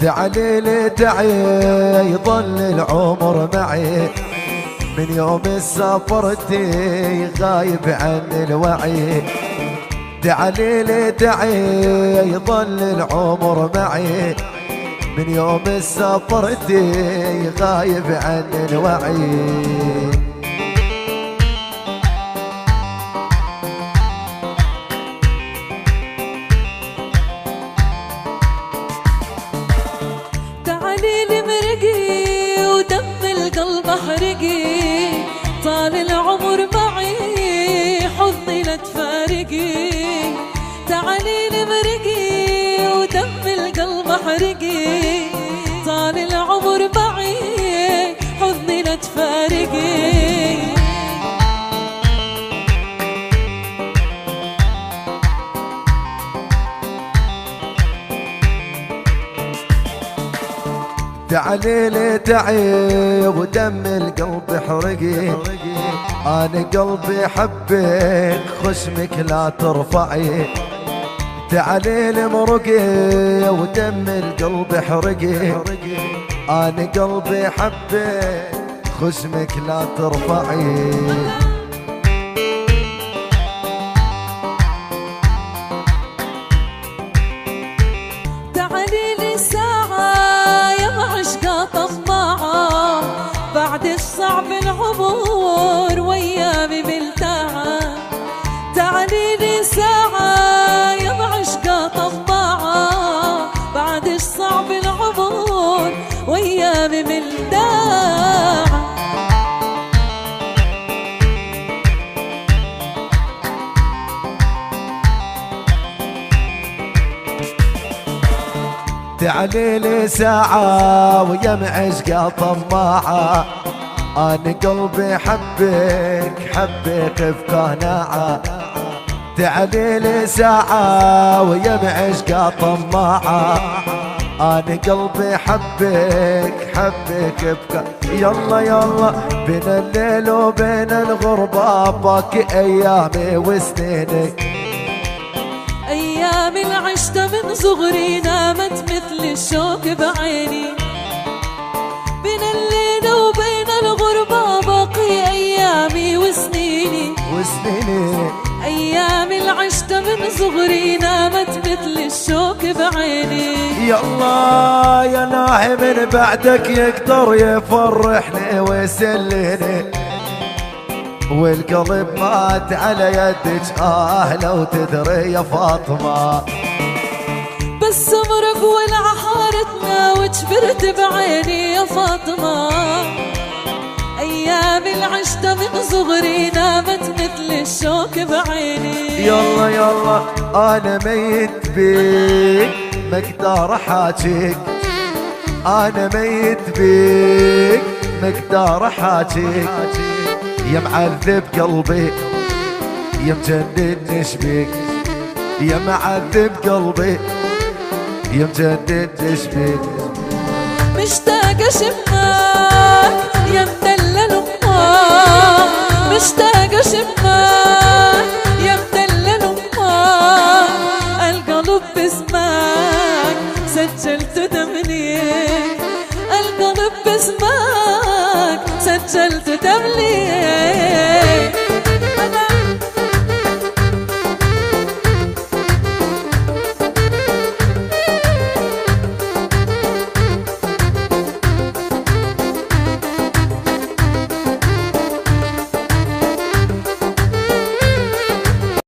تعالي لي تعي يظل العمر معي، من يوم سافرتي غايب عن الوعي. تعالي لي تعي يظل العمر معي، من يوم سافرتي غايب عن الوعي. تعالي لي مرقي ودم القلب احرقي، طال العمر معي حضني لا تفارقي. تعالي لي مرقي ودم القلب احرقي، طال العمر معي حضني لا تفارقي. تعالي لي تعي ودم القلب احرقي، انا قلبي حبك خشمك لا ترفعي. تعالي لي مرقي ودم القلب احرقي، انا قلبي حبك خشمك لا ترفعي. تعالي لي ساعة يا عشقة طماعة، بعد الصعب العبور وايامي ملتاعة. تعالي لي ساعة يا عشقة طماعة، بعد الصعب العبور وايامي ملتاعة. تعالي لي ساعة ويا معشقة طماعة، أنا قلبي حبك حبك بقناعة. تعالي لي ساعة ويا معشقة طماعة، أنا قلبي حبك حبك يلا يلا بين الليل وبين الغربة باقي أيامي وسنيني. أيامي العشتة من صغري نامت مثل الشوك بعيني، بين الليل وبين الغربة باقي أيامي وسنيني. أيامي العشتة من صغري نامت مثل الشوك بعيني. يلا يا ناحي من بعدك يقدر يفرحني ويسليني، والقلب مات على يدك لو تدري يا فاطمة. بس مرق والعحارتنا وجبرت بعيني يا فاطمة. أيامي العشتة من صغري نامت مثل الشوك بعيني. يلا يلا أنا ميت بيك مقدار حاجيك، أنا ميت بيك مقدار حاجيك. يا معذب قلبي يا مجنن نشبيك، يا معذب قلبي يا مجنن نشبيك. مشتاقة شماك يا مدلل امك، مشتاقة شماك يا مدلل امك. القلب باسمك سجلت تمليك، القلب باسمك سجلت تمليك.